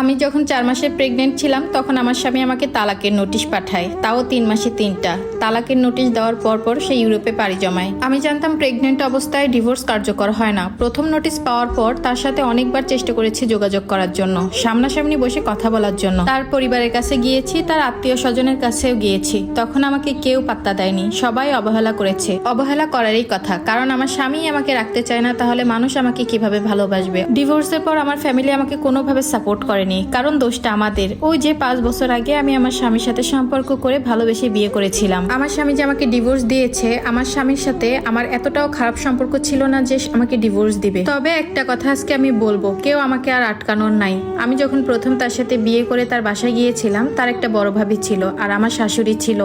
আমি যখন 4 মাসের প্রেগনেন্ট ছিলাম তখন আমার স্বামী আমাকে তালাকের নোটিশ পাঠায়, তাও 3 মাসে 3টা। তালাকের নোটিশ দেওয়ার পর সে ইউরোপে পাড়ি জমায়। আমি জানতাম প্রেগনেন্ট অবস্থায় ডিভোর্স কার্যকর হয় না। প্রথম নোটিশ পাওয়ার পর তার সাথে অনেকবার চেষ্টা করেছি যোগাযোগ করার জন্য, সামনাসামনি বসে কথা বলার জন্য। তার পরিবারের কাছে গিয়েছি, তার আত্মীয় স্বজনের কাছেও গিয়েছি। তখন আমাকে কেউ পাত্তা দেয়নি, সবাই অবহেলা করেছে। অবহেলা করারই কথা, কারণ আমার স্বামী আমাকে রাখতে চায় না, তাহলে মানুষ আমাকে কিভাবে ভালোবাসবে। ডিভোর্সের পর আমার ফ্যামিলি আমাকে কোনোভাবে সাপোর্ট করেনি, কারণ দোষটা আমাদের। ওই যে 5 বছর আগে আমি আমার স্বামীর সাথে সম্পর্ক করে ভালোবেসে বিয়ে করেছিলাম। আমার স্বামী যে আমাকে ডিভোর্স দিয়েছে, আমার স্বামীর সাথে আমার এতটাও খারাপ সম্পর্ক ছিল না যে আমাকে ডিভোর্স দিবে। তবে একটা কথা আজকে আমি বলবো, কেউ আমাকে আর আটকানোর নাই। আমি যখন প্রথম তার সাথে বিয়ে করে তার বাসায় গিয়েছিলাম, তার একটা বড় ভাবি ছিল আর আমার শাশুড়ি ছিল।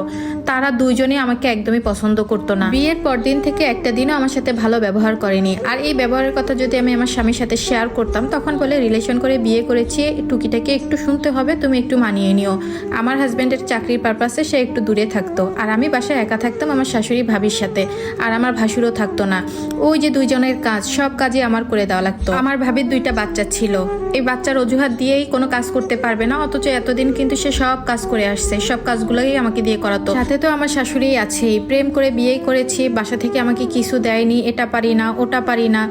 তারা দুইজনই আমাকে একদমই পছন্দ করতো না। বিয়ের পর দিন থেকে একটা দিনও আমার সাথে ভালো ব্যবহার করেনি। আর এই ব্যবহারের কথা যদি আমি আমার স্বামীর সাথে শেয়ার করতাম, তখন বলে রিলেশন করে বিয়ে করেছি, টুকিটাকে একটু শুনতে হবে, তুমি একটু মানিয়ে নিও। আমার হাজব্যান্ডের চাকরির পারপাসে সে একটু দূরে থাকতো, আর আমি বাসায় একা থাকতাম আমার শাশুড়ি ভাবির সাথে, আর আমার ভাসুরও থাকতো না। ওই যে দুইজনের কাজ, সব কাজই আমার করে দেওয়া লাগতো। আমার ভাবির 2টা বাচ্চা ছিল, এই বাচ্চার অজুহাত দিয়েই কোনো কাজ করতে পারবে না, অথচ এতদিন কিন্তু সে সব কাজ করে আসছে, সব কাজগুলোই আমাকে দিয়ে করাতো। সাথে তো আমার শাশুড়ি আছেই, প্রেম করে বিয়ে করেছি, বাসা থেকে আমাকে কিছু দেয়নি, এটা পারি না ওটা পারি না।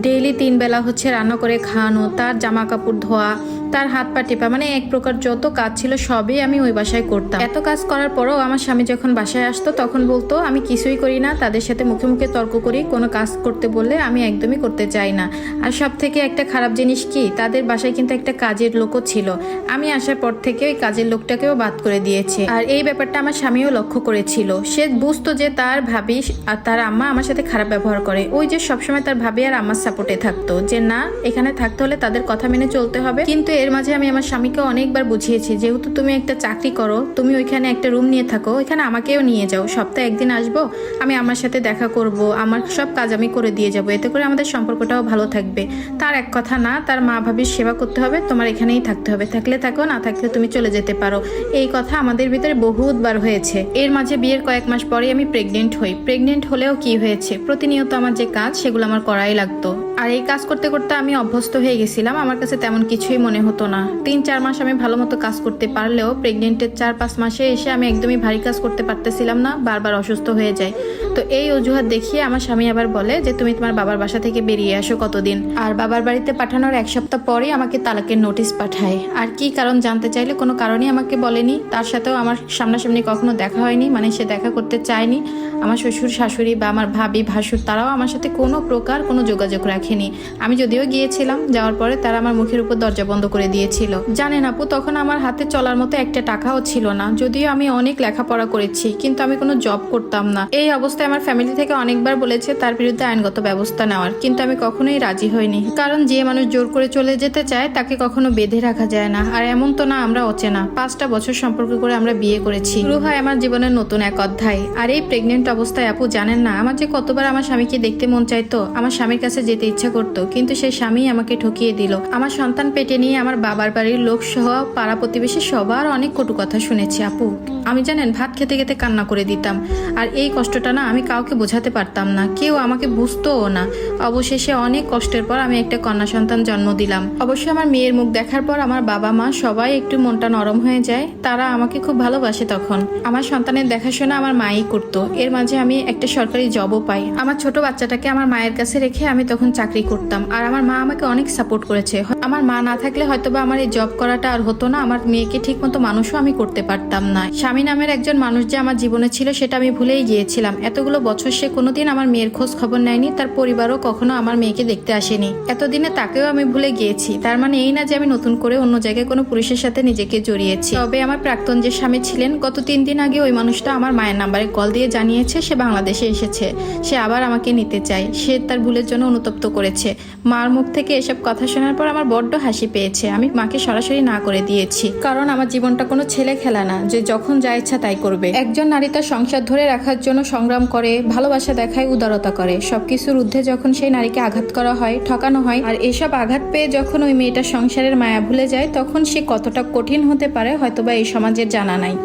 ডেইলি 3 বেলা হচ্ছে রান্না করে খাওয়ানো, তার জামা কাপড় ধোয়া, তার হাত পা টেপা, মানে এক প্রকার যত কাজ ছিল সবই আমি ওই বাসায় করতাম। এত কাজ করার পরও আমার স্বামী যখন বাসায় আসতো তখন বলতো আমি কিছুই করি না, তাদের সাথে মুখে মুখে তর্ক করি, কোনো কাজ করতে বললে আমি একদমই করতে চাই না। আর সব থেকে একটা খারাপ জিনিস কি, তাদের বাসায় কিন্তু একটা কাজের লোকও ছিল। আমি আসার পর থেকে ওই কাজের লোকটাকেও বাদ করে দিয়েছে। আর এই ব্যাপারটা আমার স্বামীও লক্ষ্য করেছিল। সে বুঝতো যে তার ভাবি আর তার আম্মা আমার সাথে খারাপ ব্যবহার করে। ওই যে সবসময় তার ভাবি আর আম্মার সাপোর্টে থাকতো যে না, এখানে থাকতে হলে তাদের কথা মেনে চলতে হবে। কিন্তু এর মাঝে আমি আমার স্বামীকে অনেকবার বুঝিয়েছি, যেহেতু তুমি একটা চাকরি করো, তুমি ওইখানে একটা রুম নিয়ে থাকো, ওইখানে আমাকেও নিয়ে যাও, সপ্তাহে একদিন আসবো, আমি আমার সাথে দেখা করব, আমার সব কাজ আমি করে দিয়ে যাবো, এতে করে আমাদের সম্পর্কটাও ভালো থাকবে। তার এক কথা না, তার মা ভাবির সেবা করতে হবে, তোমার এখানেই থাকতে হবে, থাকলে থাকো, না থাকলে তুমি চলে যেতে পারো। এই কথা আমাদের ভিতরে বহুতবার হয়েছে। এর মাঝে বিয়ের কয়েক মাস পরে আমি প্রেগনেন্ট হই। প্রেগনেন্ট হলেও কি হয়েছে, প্রতিনিয়ত আমার যে কাজ সেগুলো আমার করাই লাগতো। আর এই কাজ করতে করতে আমি অভ্যস্ত হয়ে গেছিলাম, আমার কাছে তেমন কিছুই মনে হতো না। 3-4 মাস আমি ভালো মতো কাজ করতে পারলেও প্রেগনেন্টের 4-5 মাসে এসে আমি একদমই ভারী কাজ করতে পারতেছিলাম না, বারবার অসুস্থ হয়ে যায়। তো এই অজুহাত দেখিয়ে আমার স্বামী আবার বলে যে তুমি তোমার বাবার বাসা থেকে বেরিয়ে আসো কতদিন। আর বাবার বাড়িতে পাঠানোর 1 সপ্তাহ পরেই আমাকে তালাকের নোটিশ পাঠায়। আর কি কারণ জানতে চাইলে কোনো কারণই আমাকে বলেনি। তার সাথেও আমার সামনাসামনি কখনো দেখা হয়নি, মানে সে দেখা করতে চায়নি। আমার শ্বশুর শাশুড়ি বা আমার ভাবি ভাসুর তারাও আমার সাথে কোনো প্রকার কোনো যোগাযোগ রাখেনি। আমি যদিও গিয়েছিলাম, যাওয়ার পরে তারা আমার মুখের উপর দরজা বন্ধ করে দিয়েছিল। জানেন আপু, তখন আমার হাতে চলার মতো একটা টাকাও ছিল না। যদিও আমি অনেক লেখাপড়া করেছি, কিন্তু আমি কোনো জব করতাম না। এই অবস্থায় আমার ফ্যামিলি থেকে অনেকবার বলেছে তার বিরুদ্ধে আইনগত ব্যবস্থা নেওয়ার, কিন্তু আমি কখনোই রাজি হইনি। কারণ যে মানুষ জোর করে চলে যেতে চায় তাকে কখনো বেঁধে রাখা যায় না। আর এমন তো না আমরা অচেনা, 5টা বছর সম্পর্ক করে আমরা বিয়ে করেছি। শুরু হয় আমার জীবনের নতুন এক অধ্যায়। আর এই প্রেগনেন্ট অবস্থায় আপু জানেন না আমার যে কতবার আমার স্বামীকে দেখতে মন চাইতো, আমার স্বামীর কাছে যেতে ইচ্ছা করতো, কিন্তু সেই স্বামী আমাকে ঠকিয়ে দিল। আমার সন্তান পেটে নিয়ে আমার বাবার বাড়ির লোক সহ পাড়া প্রতিবেশী সবার অনেক কটু কথা শুনেছি আপু। আমি জানেন ভাত খেতে খেতে কান্না করে দিতাম। আর এই কষ্টটা না আমি কাউকে বোঝাতে পারতাম না, কেউ আমাকে বুঝতোও না। অবশেষে অনেক কষ্টের পর আমি একটা কন্যা সন্তান জন্ম দিলাম। অবশ্যই আমার মেয়ের মুখ দেখার পর আমার বাবা মা সবাই একটু মনটা নরম হয়ে যায়, তারা আমাকে খুব ভালোবাসে। তখন আমার সন্তানের দেখাশোনা আমার মাই করতো। এর মাঝে আমি একটা সরকারি জবও পাই। আমার ছোট বাচ্চাটাকে আমার মায়ের কাছে রেখে আমি তখন চাকরি করতাম। আর আমার মা আমাকে অনেক সাপোর্ট করেছে। আমার মা না থাকলে হয়তোবা আমার এই জব করাটা আর হতো না, আমার মেয়েকে ঠিক মতো মানুষও আমি করতে পারতাম না। স্বামী নামের একজন মানুষ যে আমার জীবনে ছিল সেটা আমি ভুলেই গিয়েছিলাম। এতগুলো বছর সে কোনোদিন আমার মেয়ের খোঁজ খবর নেয়নি, তার পরিবারও কখনো আমার মেয়েকে দেখতে আসেনি। এতদিনে তাকেও আমি ভুলে গিয়েছি। তার মানে এই না যে আমি নতুন করে অন্য জায়গায় কোনো পুরুষের সাথে নিজেকে জড়িয়েছি। তবে আমার প্রাক্তন যে স্বামী ছিলেন, গত 3 দিন আগে ওই মানুষটা আমার মায়ের নাম্বারে কল দিয়ে জানিয়েছে সে বাংলাদেশে এসেছে, সে আবার আমাকে নিতে চায়। সে তার ভুলের জন্য অনুতপ্ত করেছে। মার মুখ থেকে এসব কথা শোনার পর আমার বড্ড হাসি পেয়েছে। আমি মাকে সরাসরি না করে দিয়েছি, কারণ আমার জীবনটা কোনো ছেলে খেলা না যে যখন যা ইচ্ছা তাই করবে। একজন নারী তার সংসার ধরে রাখার জন্য সংগ্রাম করে, ভালোবাসা দেখায়, উদারতা করে। সবকিছুর ঊর্ধ্বে যখন সেই নারীকে আঘাত করা হয়, ঠকানো হয়, আর এসব আঘাত পেয়ে যখন ওই মেয়েটা সংসারের মায়া ভুলে যায়, তখন সে কতটা কঠিন হতে পারে হয়তোবা এই সমাজের জানা নাই।